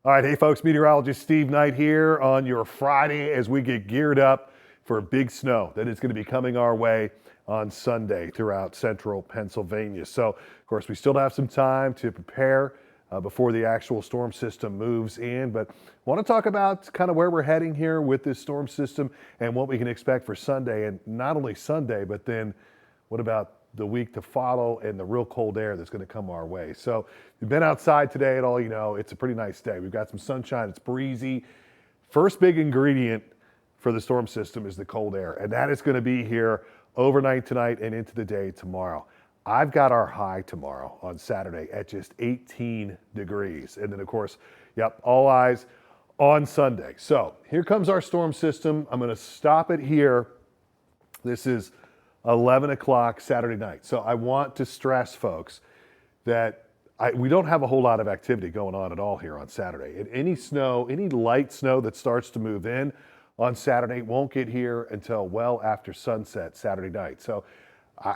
All right, hey folks, meteorologist Steve Knight here on your Friday as we get geared up for big snow that is going to be coming our way on Sunday throughout central Pennsylvania. So, of course, we still have some time to prepare before the actual storm system moves in, but I want to talk about kind of where we're heading here with this storm system and what we can expect for Sunday, and not only Sunday, but then what about the week to follow and the real cold air that's going to come our way. So if you've been outside today at all, you know it's a pretty nice day. We've got some sunshine, it's breezy. First big ingredient for the storm system is the cold air, and that is going to be here overnight tonight and into the day tomorrow. I've got our high tomorrow on Saturday at just 18 degrees. And then of course, yep, all eyes on Sunday. So here comes our storm system. I'm going to stop it here. This is 11 o'clock Saturday night. So I want to stress, folks, that we don't have a whole lot of activity going on at all here on Saturday. And any snow, any light snow that starts to move in on Saturday won't get here until well after sunset Saturday night. So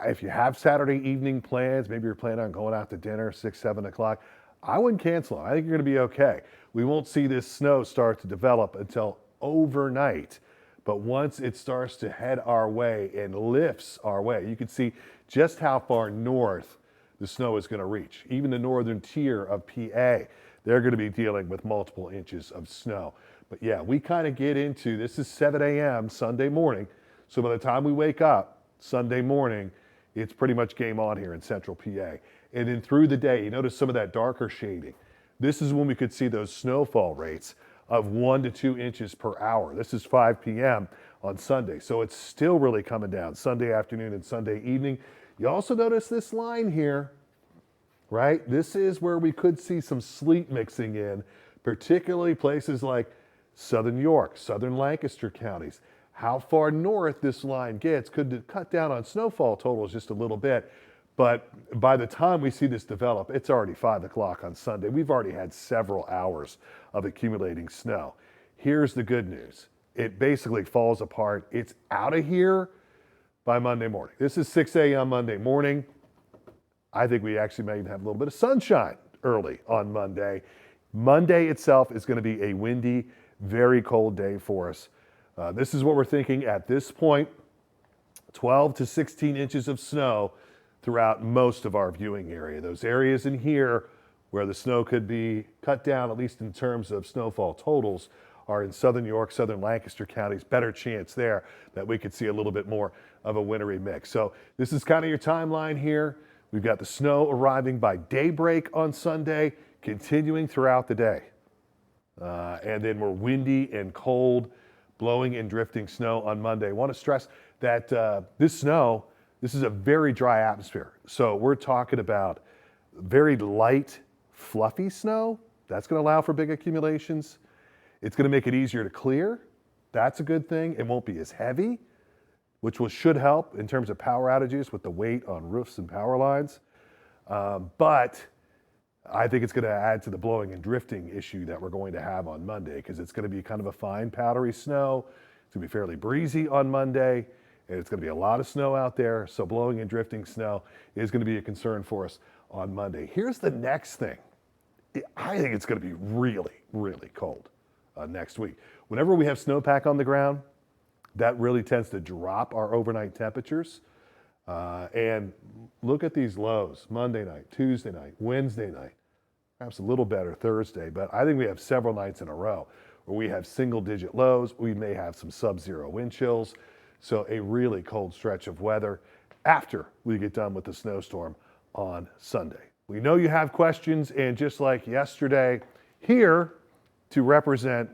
if you have Saturday evening plans, maybe you're planning on going out to dinner 6, 7 o'clock, I wouldn't cancel them. I think you're going to be okay. We won't see this snow start to develop until overnight. But once it starts to head our way and lifts our way, you can see just how far north the snow is going to reach. Even the northern tier of PA, they're going to be dealing with multiple inches of snow. But yeah, we kind of get into, this is 7 a.m. Sunday morning. So by the time we wake up Sunday morning, it's pretty much game on here in central PA. And then through the day, you notice some of that darker shading. This is when we could see those snowfall rates of 1 to 2 inches per hour. This is 5 p.m. on Sunday. So it's still really coming down Sunday afternoon and Sunday evening. You also notice this line here, right? This is where we could see some sleet mixing in, particularly places like southern York, southern Lancaster counties. How far north this line gets could cut down on snowfall totals just a little bit. But by the time we see this develop, it's already 5 o'clock on Sunday. We've already had several hours of accumulating snow. Here's the good news. It basically falls apart. It's out of here by Monday morning. This is 6 a.m. Monday morning. I think we actually may even have a little bit of sunshine early on Monday. Monday itself is going to be a windy, very cold day for us. This is what we're thinking at this point, 12 to 16 inches of snow throughout most of our viewing area. Those areas in here where the snow could be cut down, at least in terms of snowfall totals, are in southern York, southern Lancaster counties. Better chance there that we could see a little bit more of a wintry mix. So this is kind of your timeline here. We've got the snow arriving by daybreak on Sunday, continuing throughout the day. And then we're windy and cold, blowing and drifting snow on Monday. I want to stress that this is a very dry atmosphere. So we're talking about very light, fluffy snow. That's going to allow for big accumulations. It's going to make it easier to clear. That's a good thing. It won't be as heavy, which should help in terms of power outages with the weight on roofs and power lines. But I think it's going to add to the blowing and drifting issue that we're going to have on Monday, because it's going to be kind of a fine powdery snow. It's going to be fairly breezy on Monday. And it's going to be a lot of snow out there, so blowing and drifting snow is going to be a concern for us on Monday. Here's the next thing. I think it's going to be really, really cold next week. Whenever we have snowpack on the ground, that really tends to drop our overnight temperatures. And look at these lows, Monday night, Tuesday night, Wednesday night, perhaps a little better Thursday, but I think we have several nights in a row where we have single-digit lows. We may have some sub-zero wind chills. So a really cold stretch of weather after we get done with the snowstorm on Sunday. We know you have questions, and just like yesterday, here to represent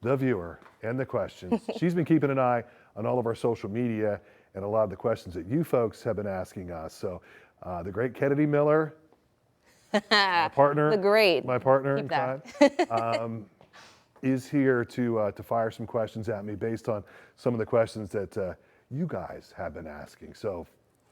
the viewer and the questions, she's been keeping an eye on all of our social media and a lot of the questions that you folks have been asking us. So the great Kennedy Miller, my partner, my partner in crime, is here to fire some questions at me based on some of the questions that you guys have been asking. So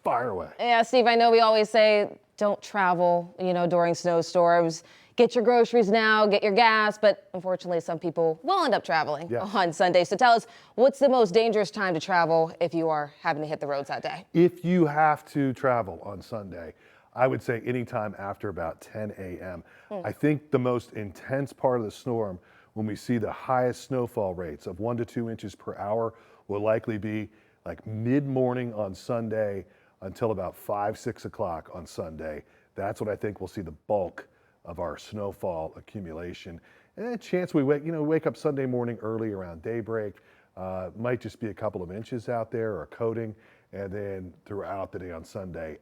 fire away. Yeah, Steve, I know we always say don't travel, during snowstorms. Get your groceries now, get your gas, but unfortunately some people will end up traveling on Sunday. So tell us, what's the most dangerous time to travel if you are having to hit the roads that day? If you have to travel on Sunday, I would say anytime after about 10 a.m. I think the most intense part of the storm, when we see the highest snowfall rates of 1 to 2 inches per hour, will likely be like mid-morning on Sunday until about 5, 6 o'clock on Sunday. That's what I think we'll see the bulk of our snowfall accumulation. And a chance we wake up Sunday morning early around daybreak. Might just be a couple of inches out there or a coating, and then throughout the day on Sunday,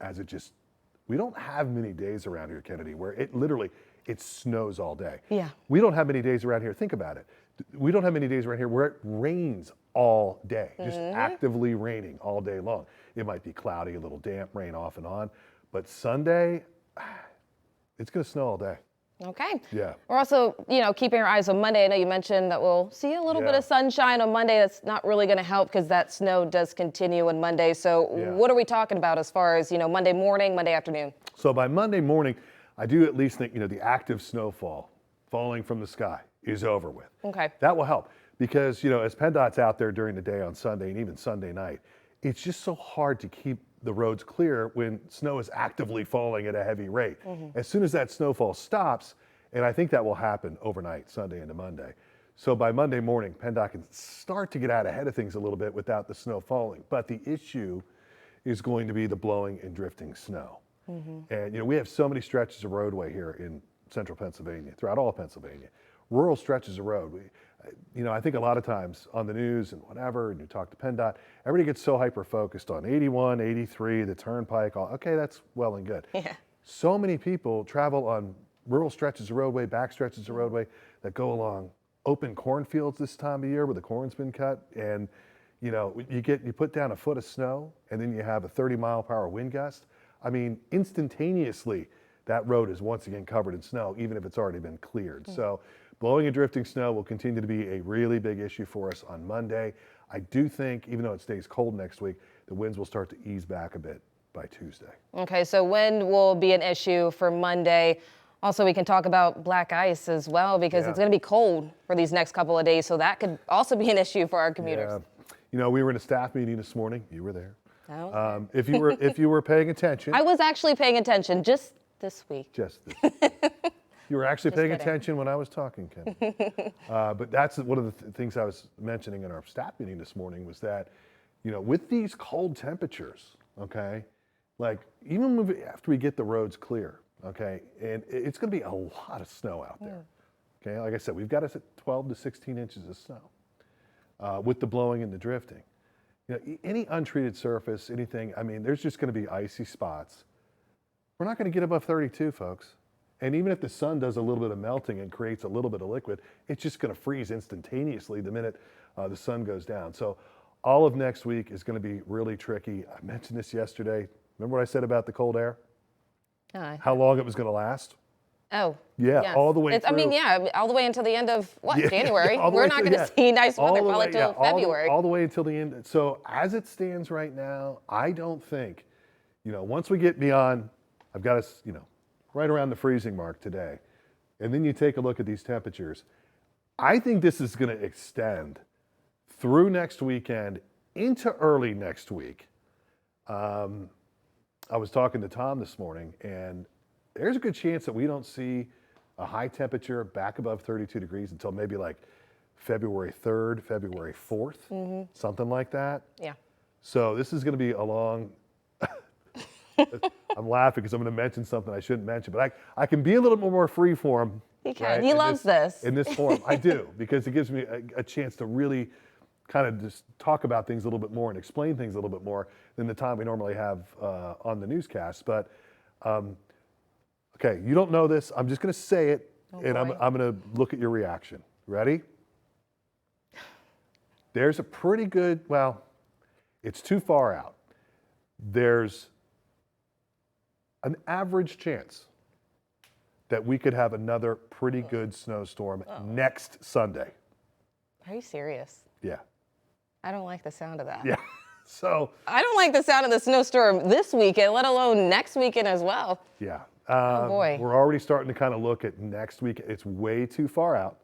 we don't have many days around here, Kennedy, where it snows all day. Yeah. We don't have many days around here. Think about it. We don't have many days around here where it rains all day, just actively raining all day long. It might be cloudy, a little damp, rain off and on, but Sunday, it's going to snow all day. Okay. Yeah. We're also, keeping our eyes on Monday. I know you mentioned that we'll see a little bit of sunshine on Monday. That's not really going to help because that snow does continue on Monday. So what are we talking about as far as, Monday morning, Monday afternoon? So by Monday morning, I do at least think, the active snowfall falling from the sky is over with. Okay. That will help because, as PennDOT's out there during the day on Sunday and even Sunday night, it's just so hard to keep the roads clear when snow is actively falling at a heavy rate. As soon as that snowfall stops, and I think that will happen overnight, Sunday into Monday. So by Monday morning, PennDOT can start to get out ahead of things a little bit without the snow falling. But the issue is going to be the blowing and drifting snow. And we have so many stretches of roadway here in central Pennsylvania, throughout all of Pennsylvania, rural stretches of road. I think a lot of times on the news and whatever, and you talk to PennDOT, everybody gets so hyper-focused on 81, 83, the turnpike. Okay, that's well and good. Yeah. So many people travel on rural stretches of roadway, back stretches of roadway that go along open cornfields this time of year where the corn's been cut. And, you put down a foot of snow and then you have a 30-mile-per-hour wind gust. I mean, instantaneously, that road is once again covered in snow, even if it's already been cleared. So blowing and drifting snow will continue to be a really big issue for us on Monday. I do think, even though it stays cold next week, the winds will start to ease back a bit by Tuesday. Okay, so wind will be an issue for Monday. Also, we can talk about black ice as well because it's going to be cold for these next couple of days. So that could also be an issue for our commuters. Yeah. We were in a staff meeting this morning. You were there. Oh. If you were paying attention. I was actually paying attention just this week. Just this You were actually paying attention when I was talking, Ken. But that's one of the things I was mentioning in our staff meeting this morning was that, with these cold temperatures, okay, like even after we get the roads clear, okay, and it's going to be a lot of snow out there. Okay, like I said, we've got us at 12 to 16 inches of snow with the blowing and the drifting. Any untreated surface, anything, there's just going to be icy spots. We're not going to get above 32, folks. And even if the sun does a little bit of melting and creates a little bit of liquid, it's just going to freeze instantaneously the minute the sun goes down. So all of next week is going to be really tricky. I mentioned this yesterday. Remember what I said about the cold air? How long it was going to last? Oh. Yeah, yes. all the way through. All the way until the end of January. We're not going to see nice weather probably until February. All the way until the end. So as it stands right now, I don't think, once we get beyond, I've got us, right around the freezing mark today, and then you take a look at these temperatures, I think this is going to extend through next weekend into early next week. I was talking to Tom this morning, and there's a good chance that we don't see a high temperature back above 32 degrees until maybe like February 3rd, February 4th, something like that. Yeah. So this is going to be a long, I'm laughing because I'm going to mention something I shouldn't mention, but I can be a little more free form. He can. Right, he loves this. In this form, I do, because it gives me a chance to really kind of just talk about things a little bit more and explain things a little bit more than the time we normally have on the newscast. But okay, you don't know this. I'm just going to say it, and I'm going to look at your reaction. Ready? There's a pretty good, it's too far out. There's an average chance that we could have another pretty good snowstorm next Sunday. Are you serious? Yeah. I don't like the sound of that. Yeah. So I don't like the sound of the snowstorm this weekend, let alone next weekend as well. Yeah. Oh boy. We're already starting to kind of look at next week. It's way too far out.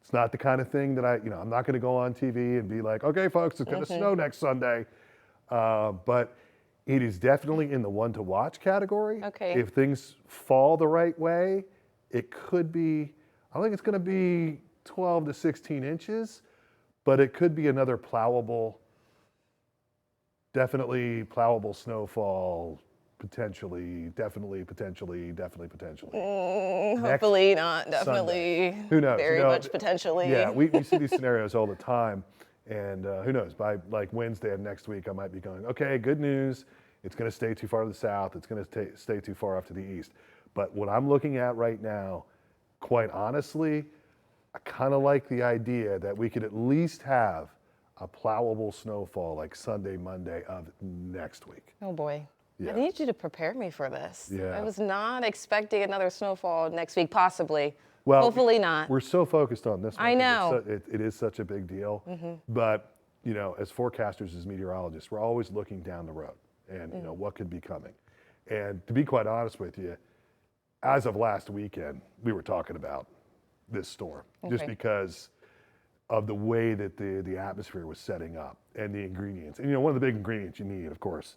It's not the kind of thing that I'm not going to go on TV and be like, okay, folks, it's going to snow next Sunday. But It is definitely in the one to watch category. Okay. If things fall the right way, it could be, I don't think it's going to be 12 to 16 inches, but it could be another plowable, definitely plowable snowfall, potentially. Hopefully not, Sunday. definitely. Who knows? Very much potentially. Yeah, we see these scenarios all the time. And who knows, by like Wednesday of next week, I might be going, okay, good news. It's going to stay too far to the south. It's going to stay too far off to the east. But what I'm looking at right now, quite honestly, I kind of like the idea that we could at least have a plowable snowfall like Sunday, Monday of next week. Oh boy. Yeah. I need you to prepare me for this. Yeah. I was not expecting another snowfall next week, possibly. Well, hopefully not. We're so focused on this one. I 'cause know. it is such a big deal. But, you know, as forecasters, as meteorologists, we're always looking down the road and, you know, what could be coming. And to be quite honest with you, as of last weekend, we were talking about this storm just Okay. because of the way that the atmosphere was setting up and the ingredients. And, you know, one of the big ingredients you need, of course,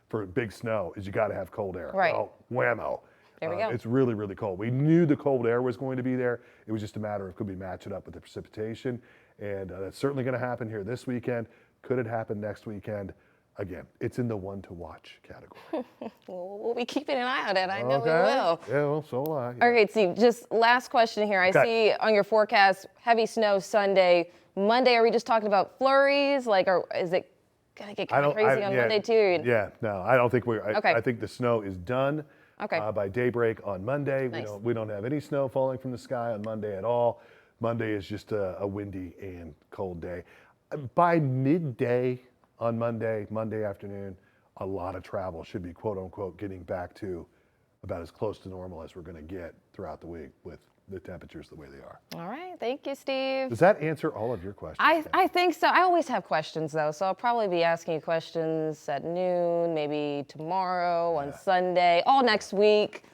for big snow is you got to have cold air. Right. Well, whammo. There we go. It's really, really cold. We knew the cold air was going to be there. It was just a matter of could we match it up with the precipitation. And that's certainly going to happen here this weekend. Could it happen next weekend? Again, it's in the one to watch category. Well, we'll be keeping an eye on it. I know we Okay. will. Yeah, well, so will I. Yeah. All right, Steve, just last question here. I Okay. see on your forecast, heavy snow Sunday. Monday, are we just talking about flurries? Like, or is it going to get kind of crazy on yeah, Monday too? Yeah, no, I don't think we're. Okay. I think the snow is done Okay. by daybreak on Monday. Nice. We don't have any snow falling from the sky on Monday at all. Monday is just a windy and cold day. By midday on Monday afternoon, a lot of travel should be quote unquote getting back to about as close to normal as we're going to get throughout the week with the temperatures the way they are. All right, thank you, Steve. Does that answer all of your questions? I think so. I always have questions though, so I'll probably be asking you questions at noon, maybe tomorrow, on Sunday, all next week,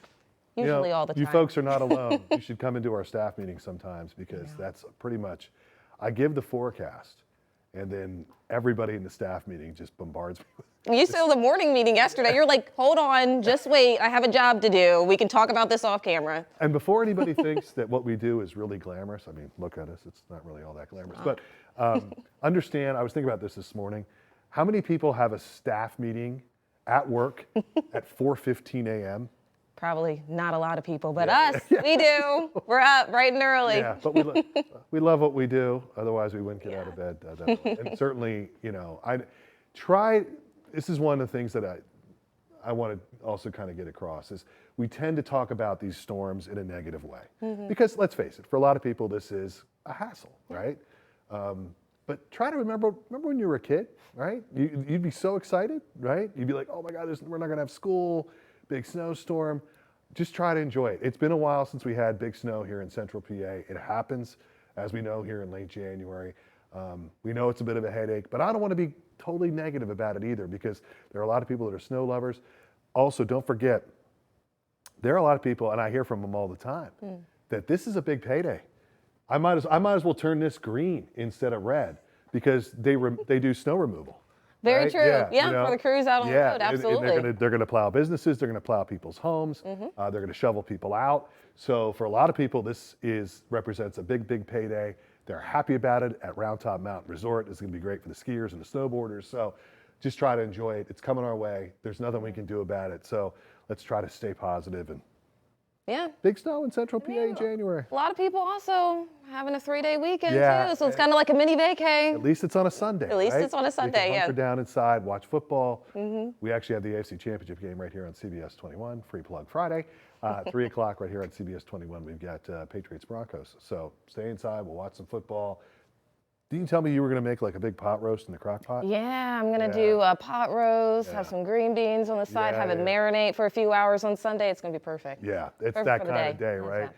You know, usually all the time. You folks are not alone. You should come into our staff meetings sometimes because that's pretty much, I give the forecast and then everybody in the staff meeting just bombards me with. You said the morning meeting yesterday. You're like, hold on, just wait. I have a job to do. We can talk about this off camera. And before anybody thinks that what we do is really glamorous, I mean, look at us. It's not really all that glamorous. But understand, I was thinking about this morning. How many people have a staff meeting at work at 4:15 a.m.? Probably not a lot of people, but us, we do. We're up bright and early. Yeah, but we love what we do. Otherwise, we wouldn't get out of bed. And certainly, you know, this is one of the things that I want to also kind of get across is we tend to talk about these storms in a negative way. Because let's face it, for a lot of people, this is a hassle, right? But try to remember when you were a kid, right? You'd be so excited, right? You'd be like, oh my God, we're not going to have school, big snowstorm. Just try to enjoy it. It's been a while since we had big snow here in central PA. It happens, as we know, here in late January. We know it's a bit of a headache, but I don't want to be totally negative about it either because there are a lot of people that are snow lovers. Also, don't forget, there are a lot of people, and I hear from them all the time, that this is a big payday. I might as well turn this green instead of red because they do snow removal. Very right? true. Yeah, for the crews out on the road, absolutely. And they're going to plow businesses. They're going to plow people's homes. They're going to shovel people out. So for a lot of people, this represents a big, big payday. They're happy about it at Round Top Mountain Resort. It's going to be great for the skiers and the snowboarders. So just try to enjoy it. It's coming our way. There's nothing we can do about it. So let's try to stay positive. And big snow in central PA in January. A lot of people also having a 3-day weekend Yeah. too, so it's kind of like a mini vacay. At least it's on a Sunday. At least right? it's on a Sunday, We can yeah. hunker down inside, watch football. We actually have the AFC Championship game right here on CBS 21, free plug Friday. 3 o'clock right here on CBS 21. We've got Patriots Broncos. So stay inside. We'll watch some football. Didn't you tell me you were going to make like a big pot roast in the crock pot? Yeah, I'm gonna do a pot roast, have some green beans on the side, have it marinate for a few hours on Sunday. It's gonna be perfect. Yeah, it's Perfect that for the kind of day. day, right?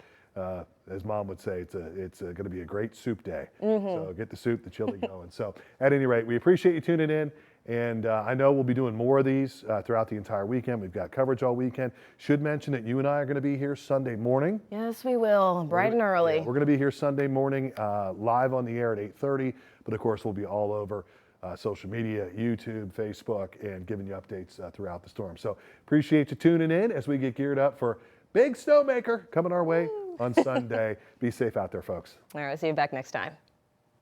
As Mom would say, it's going to be a great soup day. So get the soup, the chili going. So at any rate, we appreciate you tuning in. And I know we'll be doing more of these throughout the entire weekend. We've got coverage all weekend. Should mention that you and I are going to be here Sunday morning. Yes, we will, bright and early. Yeah, we're going to be here Sunday morning live on the air at 8:30. But of course, we'll be all over social media, YouTube, Facebook, and giving you updates throughout the storm. So appreciate you tuning in as we get geared up for Big Snowmaker coming our way on Sunday. Be safe out there, folks. All right, see you back next time.